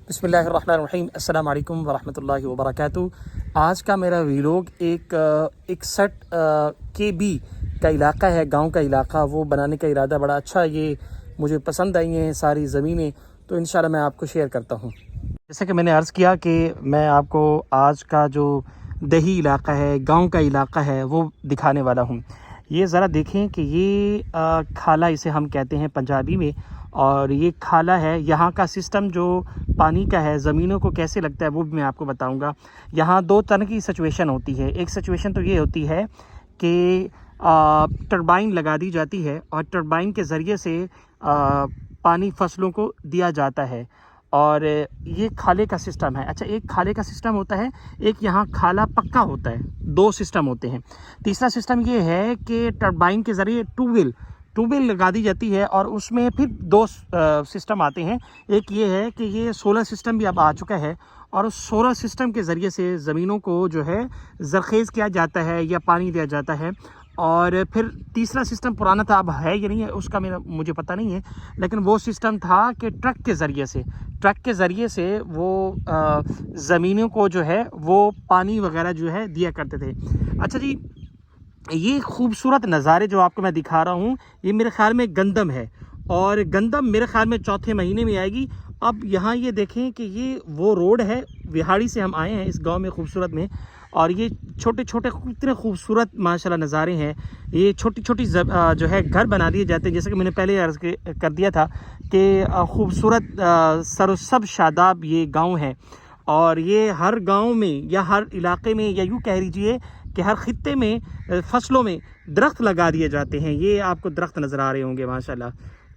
बिस्मिल्लाहिर्रहमानिर्रहीम अस्सलाम वालेकुम वरहमतुल्लाहि वबरकातुहू। आज का मेरा व्लॉग एक 61 KB का इलाका है, गांव का इलाका, वो बनाने का इरादा बड़ा अच्छा है। ये मुझे पसंद आई हैं सारी ज़मीनें, तो इंशाल्लाह मैं आपको शेयर करता हूँ। जैसे कि मैंने अर्ज़ किया कि मैं आपको आज का जो दही इलाका है, गांव का इलाका है, वो दिखाने वाला हूँ। ये ज़रा देखें कि ये खाला इसे हम कहते हैं पंजाबी में, और ये खाला है। यहाँ का सिस्टम जो पानी का है, ज़मीनों को कैसे लगता है वो भी मैं आपको बताऊँगा। यहाँ दो तरह की सिचुएशन होती है। एक सिचुएशन तो ये होती है कि टरबाइन लगा दी जाती है और टरबाइन के ज़रिए से पानी फसलों को दिया जाता है, और ये खाले का सिस्टम है। अच्छा, एक खाले का सिस्टम होता है, एक यहाँ खाला पक्का होता है। दो सिस्टम होते हैं। तीसरा सिस्टम ये है कि टरबाइन के ज़रिए ट्यूबवेल लगा दी जाती है, और उसमें फिर दो सिस्टम आते हैं। एक ये है कि ये सोलर सिस्टम भी अब आ चुका है, और उस सोलर सिस्टम के ज़रिए से ज़मीनों को जो है ज़रख़ेज़ किया जाता है या पानी दिया जाता है। और फिर तीसरा सिस्टम पुराना था, अब है या नहीं है उसका मुझे पता नहीं है, लेकिन वो सिस्टम था कि ट्रक के ज़रिए से वो ज़मीनों को जो है वो पानी वगैरह जो है दिया करते थे। अच्छा जी, ये खूबसूरत नज़ारे जो आपको मैं दिखा रहा हूँ, ये मेरे ख़्याल में गंदम है, और गंदम मेरे ख़्याल में चौथे महीने में आएगी। अब यहाँ ये देखें कि ये वो रोड है, विहाड़ी से हम आए हैं इस गांव में खूबसूरत में, और ये छोटे छोटे इतने खूबसूरत माशाल्लाह नज़ारे हैं। ये छोटी छोटी जो है घर बना दिए जाते हैं, जैसे कि मैंने पहले अर्ज़ कर दिया था कि खूबसूरत सरसब शादाब ये गाँव है। और ये हर गाँव में या हर इलाके में, या यूँ कह लीजिए कि हर खित्ते में फसलों में दरख्त लगा दिए जाते हैं। ये आपको दरख्त नज़र आ रहे होंगे माशाल्लाह।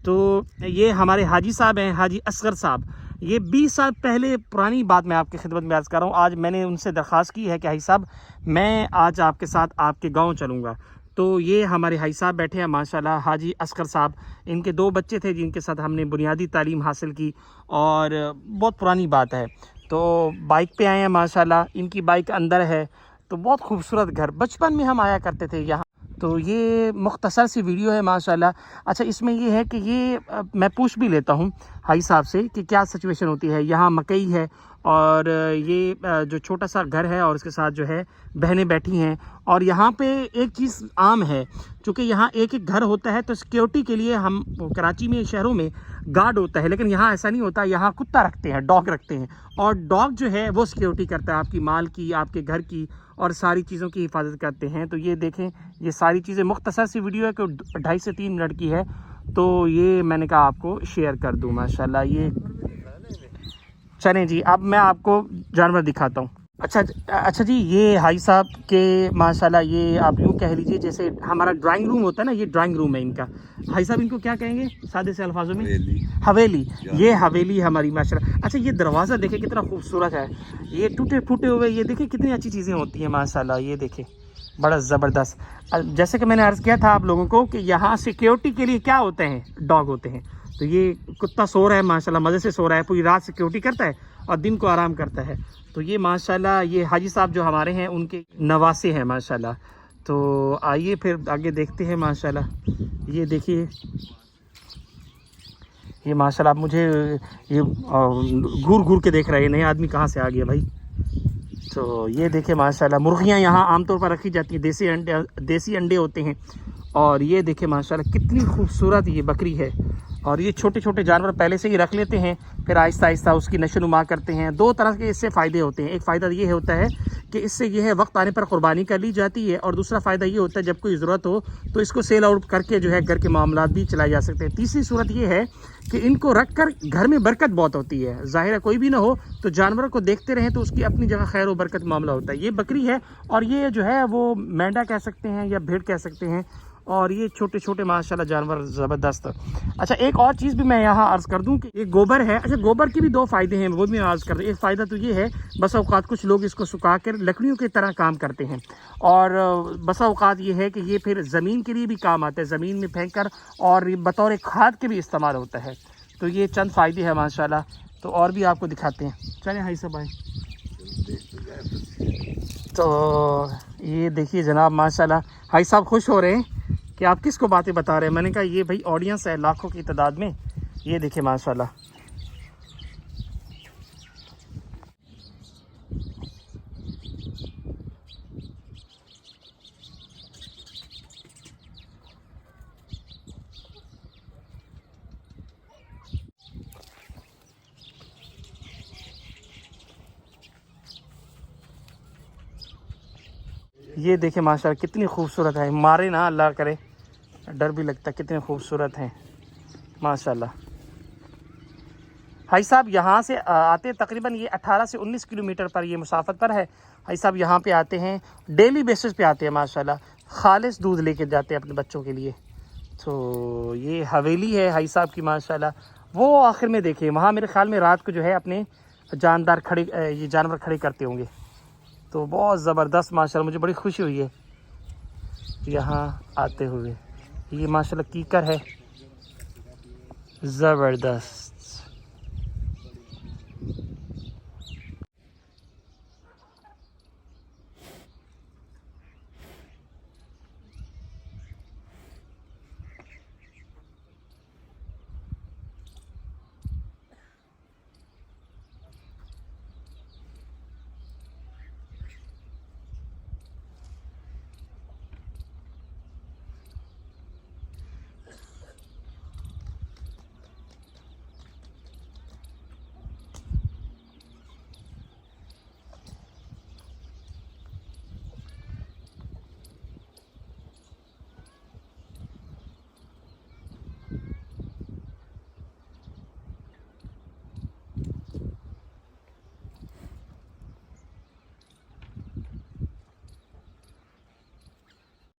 तो ये हमारे हाजी साहब हैं, हाजी असगर साहब। ये 20 साल पहले पुरानी बात मैं आपकी खिदमत में अर्ज़ कर रहा हूँ। आज मैंने उनसे दरख्वास्त की है कि हाजी साहब, मैं आज आपके साथ आपके गांव चलूँगा। तो ये हमारे हाजी साहब बैठे हैं माशाल्लाह, हाजी असगर साहब। इनके 2 बच्चे थे जिनके साथ हमने बुनियादी तालीम हासिल की, और बहुत पुरानी बात है। तो बाइक पे आए हैं माशाल्लाह, इनकी बाइक अंदर है। तो बहुत खूबसूरत घर, बचपन में हम आया करते थे यहाँ। तो ये मुख्तसर सी वीडियो है माशाल्लाह। अच्छा, इसमें ये है कि ये मैं पूछ भी लेता हूँ हाई साहब से कि क्या सिचुएशन होती है। यहाँ मकई है, और ये जो छोटा सा घर है, और इसके साथ जो है बहनें बैठी हैं। और यहाँ पे एक चीज़ आम है, चूँकि यहाँ एक एक घर होता है, तो सिक्योरिटी के लिए हम कराची में, शहरों में गार्ड होता है, लेकिन यहाँ ऐसा नहीं होता। यहाँ कुत्ता रखते हैं, डॉग रखते हैं, और डॉग जो है वो सिक्योरिटी करता है आपकी माल की, आपके घर की, और सारी चीज़ों की हिफाजत करते हैं। तो ये देखें, ये सारी चीज़ें, मुख्तसर सी वीडियो है कि 2.5 से 3 मिनट की है, तो ये मैंने कहा आपको शेयर कर दूं माशाल्लाह। ये चलें जी, अब मैं आपको जानवर दिखाता हूँ। अच्छा जी, ये हाई साहब के माशाल्लाह, ये आप यूँ कह लीजिए जैसे हमारा ड्राइंग रूम होता है ना, ये ड्राइंग रूम है इनका। हाई साहब, इनको क्या कहेंगे सादे से अल्फाजों में? हवेली। ये हवेली हमारी माशाल्लाह। अच्छा, ये दरवाज़ा देखे कितना खूबसूरत है। ये टूटे फूटे हुए, ये देखे कितनी अच्छी चीज़ें होती हैं माशाल्लाह। ये देखे बड़ा ज़बरदस्त। जैसे कि मैंने अर्ज़ किया था आप लोगों को कि यहाँ सिक्योरिटी के लिए क्या होते हैं, डॉग होते हैं। तो ये कुत्ता सो रहा है माशाल्लाह, मज़े से सो रहा है, पूरी रात सिक्योरिटी करता है और दिन को आराम करता है। तो ये माशाल्लाह, ये हाजी साहब जो हमारे हैं उनके नवासे हैं माशाल्लाह। तो आइए फिर आगे देखते हैं माशाल्लाह। ये देखिए, ये माशाल्लाह, आप मुझे ये घूर घूर के देख रहे हैं, नए आदमी कहाँ से आ गया भाई। तो ये देखे माशाल्लाह, मुर्गियाँ यहाँ आमतौर पर रखी जाती हैं, देसी अंडे होते हैं। और ये देखे माशाल्लाह, कितनी खूबसूरत ये बकरी है। और ये छोटे छोटे जानवर पहले से ही रख लेते हैं, फिर आहिस्ता आहिस्ता उसकी नशोनुमा करते हैं। 2 तरह के इससे फ़ायदे होते हैं। एक फ़ायदा ये होता है कि इससे ये है वक्त आने पर क़ुरबानी कर ली जाती है, और दूसरा फ़ायदा ये होता है जब कोई ज़रूरत हो तो इसको सेल आउट करके जो है घर के मामलात भी चलाए जा सकते हैं। तीसरी सूरत ये है कि इनको रख कर घर में बरकत बहुत होती है। ज़ाहिर है, कोई भी ना हो तो जानवरों को देखते रहें तो उसकी अपनी जगह खैर व बरकत मामला होता है। ये बकरी है, और ये जो है वो मेंढा कह सकते हैं या भेड़ कह सकते हैं। और ये छोटे छोटे माशाल्लाह जानवर ज़बरदस्त। अच्छा, एक और चीज़ भी मैं यहाँ अर्ज़ कर दूँ कि ये गोबर है। अच्छा, गोबर के भी 2 फ़ायदे हैं, वो भी मैं अर्ज़ कर दूँ। एक फ़ायदा तो ये है, बसा औक़ात कुछ लोग इसको सुखा कर लकड़ियों की तरह काम करते हैं, और बसा औक़ात ये है कि ये फिर ज़मीन के लिए भी काम आता है, ज़मीन में फेंक कर, और बतौर खाद के भी इस्तेमाल होता है। तो ये चंद फ़ायदे हैं माशाल्लाह। तो और भी आपको दिखाते हैं, चलें हाई साहब भाई। तो ये देखिए जनाब माशाल्लाह, हाई साहब खुश हो रहे हैं कि आप किसको बातें बता रहे हैं। मैंने कहा ये भाई ऑडियंस है लाखों की तादाद में। ये देखे माशाल्लाह, ये देखें माशाल्लाह कितनी खूबसूरत है, मारे ना अल्लाह करे, डर भी लगता है, कितने खूबसूरत हैं माशाल्लाह। भाई साहब यहाँ से आते तकरीबन ये 18 से 19 किलोमीटर पर ये मुसाफत पर है। भाई साहब यहाँ पे आते हैं, डेली बेसिस पे आते हैं माशाल्लाह, खालिस दूध लेके जाते हैं अपने बच्चों के लिए। तो ये हवेली है भाई साहब की माशाल्लाह। वो आखिर में देखिए वहाँ मेरे ख्याल में रात को जो है अपने जानदार खड़े ये जानवर खड़े करते होंगे। तो बहुत ज़बरदस्त माशाल्लाह, मुझे बड़ी खुशी हुई है यहाँ आते हुए। ये माशाल्लाह कीकर है, ज़बरदस्त।